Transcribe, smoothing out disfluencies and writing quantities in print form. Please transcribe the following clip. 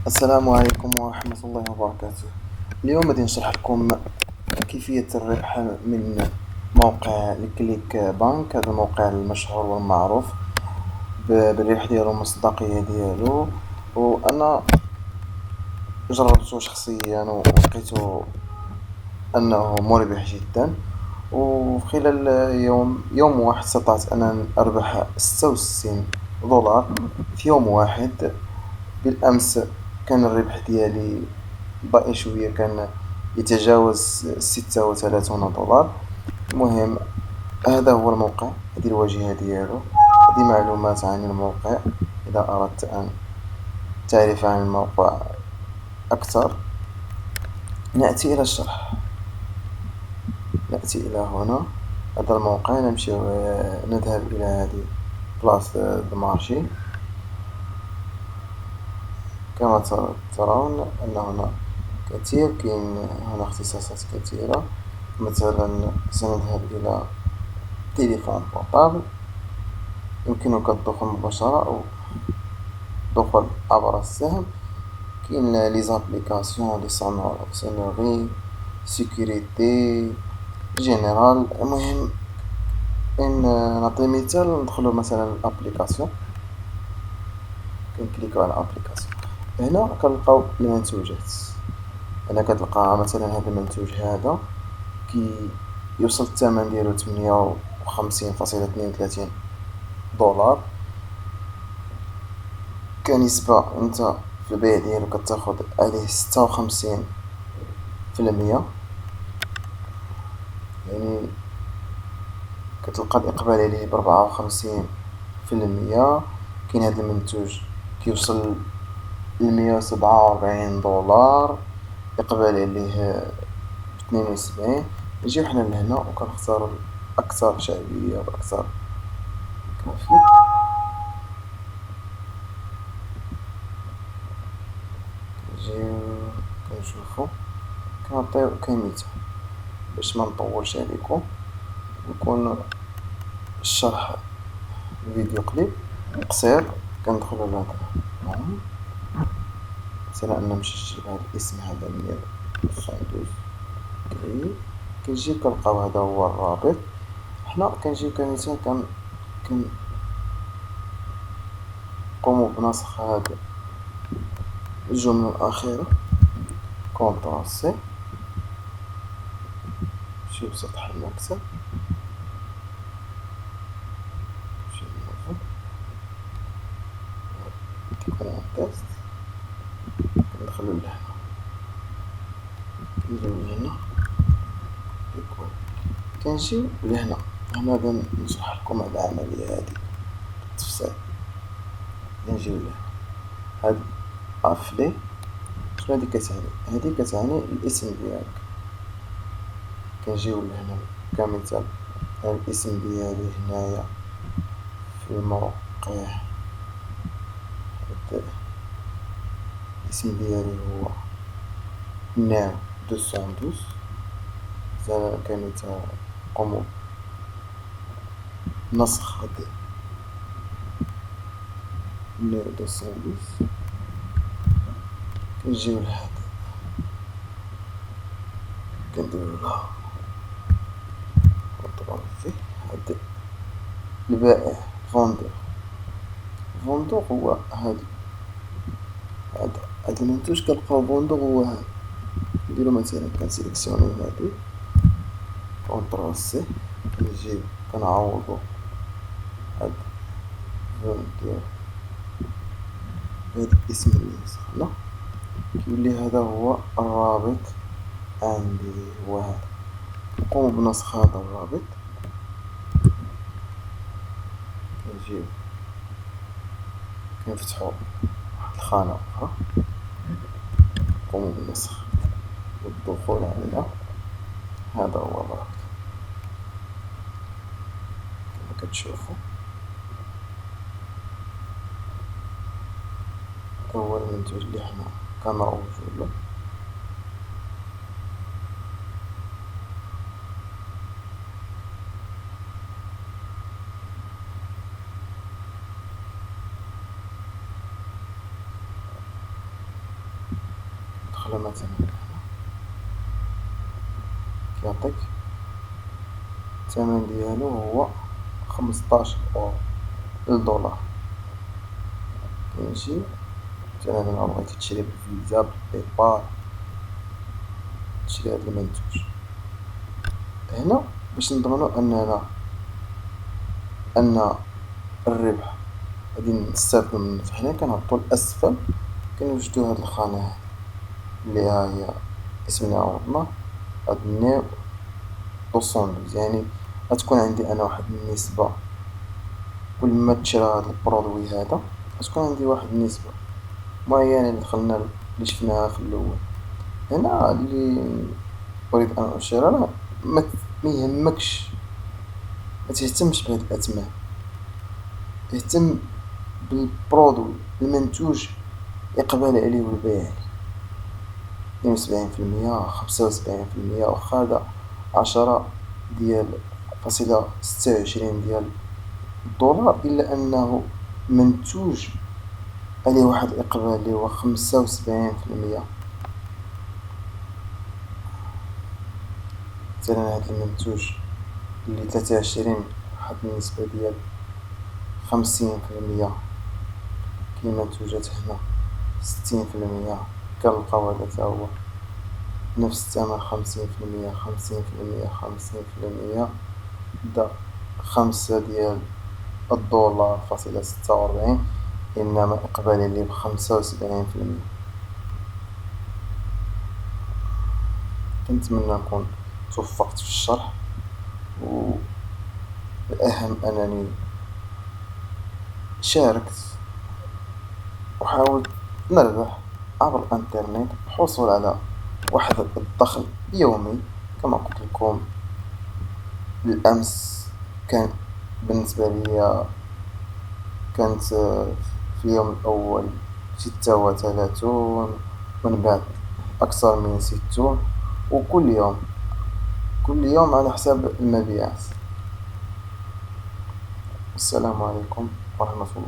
السلام عليكم ورحمة الله وبركاته. اليوم غادي نشرح لكم كيفية الربح من موقع الكليك بانك. هذا الموقع المشهور والمعروف بالربح ديالو والمصداقية ديالو، وأنا جربته شخصيا ولقيته أنه مربح جدا. وخلال يوم واحد استطعت أن أربح 66 دولار في يوم واحد. بالأمس كان الربح ديالي ضئيل شوية، كان يتجاوز 36 دولار. المهم، هذا هو الموقع، هذه الواجهة ديالو، هذه معلومات عن الموقع. إذا أردت أن تعرف عن الموقع أكثر نأتي إلى الشرح. نأتي إلى هنا، هذا الموقع، نمشي نذهب إلى هذه بلاص المارشي. كما ترون أن هنا كاين هنا اختصاصات كثيرة. مثلا سنذهب إلى تليفون بورتابل، يمكنك الدخول مباشرة أو الدخول عبر السهم. كاين لي زابليكاسيون، لي سونوري، سيكوريتي، جينيرال. المهم، إن نعطي مثال، ندخلو مثلا الابليكاسيون، كنكليكو على ابليكاسيون. هنا كنلقاو المنتوجات. هنا كتلقى مثلا هذا المنتوج هذا كي يوصل الثمن ديالو 58.32 دولار. كنسبة انت في البيع ديالو كتاخد عليه 56%. يعني كتلقى الإقبال عليه ب54%. كاين هذا المنتوج كيوصل ل147 دولار، إقبال عليه ب72. نجيو حنا لهنا وكنختارو الأكثر شعبية والأكثر كافي. نجيو كنشوفو، كنعطيو كمثال باش ما نطولش عليكم، يكون الشرح الفيديو قليل قصير. كندخلو لهذا مثلا، أنا نمشي نجيب هاد الاسم هذا 172 كري. كنجيو كنلقاو هذا هو الرابط. حنا كنجيو كمثال كنقومو بنسخ هاد الجملة الأخيرة. كونترول سي، نمشيو لسطح المكتب، نمشيو لنوفو ديكورون تيست، كندخلو لهنا، كنجيو لهنا ديكور، كنجيو لهنا. هنا غادي نشرح لكم هاد العملية هادي بالتفصيل. كنجيو لهنا هاد افلي، شنو هادي كتعني؟ هادي كتعني الاسم ديالك. كنجيو لهنا كمثال، الاسم ديالي هنايا في الموقع، الاسم ديالي هو ناو 212. مثلا كمثال نقومو بنسخ هاد ناو 212. كنجيو لهاد، كنديرو لها كونترول في. هاد البائع فوندور، فوندور هو هاد المنتوج كنلقاو فوندور هو هاد. نديرو مثلا كنسيليكسيونيو هادي، كونترول سي، كنجيو كنعوضو هاد ديال هاد الاسم اللي مسخنا، كيولي هذا هو الرابط عندي. هو هذا، نقوم بنسخ هذا الرابط. كنجيو كنفتحو واحد الخانة أخرى، نقوم بالنسخ والدخول عليها. هذا هو الرابط كما كتشوفو. هذا هو المنتوج اللي حنا كنروجو له. النخلة مثلا كيعطيك الثمن ديالو هو 15 أورو للدولار. كيمشي مثلا إلا بغيتي تشري بالفيزا بالبايبال تشري هاد المنتوج. هنا باش نضمنو أن الربح غادي نستافدو منه، فحنا كنهبطو لأسفل كنوجدو هاد الخانة هادي اللي ها هي اسمنا عوضنا هاد نيو دوسوندوز، يعني غتكون عندي أنا واحد النسبة كل ما تشرى هاد البرودوي هذا غتكون عندي واحد النسبة معينة اللي دخلنا اللي شفناها في الأول. هنا اللي أريد أن أشير له ميهمكش متهتمش بهاد الأثمان، اهتم بالبرودوي المنتوج إقبال عليه والبيع عليه. 72% 75% واخا هدا 10.26 ديال الدولار، إلا أنه منتوج عليه واحد الإقبال اللي هو 75%. مثلا هاد المنتوج اللي 23 واحد النسبة ديال 50%، كاين منتوجات هنا 60% كنلقاو هذا تا هو نفس الثمن 50%. 50% دا 5 ديال الدولار فاصلة 46، إنما إقبالي اللي ب75%. كنتمنى نكون توفقت في الشرح، والأهم أنني شاركت وحاولت نربح عبر الإنترنت، الحصول على واحد الدخل يومي. كما قلت لكم بالأمس كان بالنسبة لي كانت في اليوم الأول 36، ومن بعد أكثر من 60، وكل يوم كل يوم على حساب المبيعات. السلام عليكم ورحمة الله.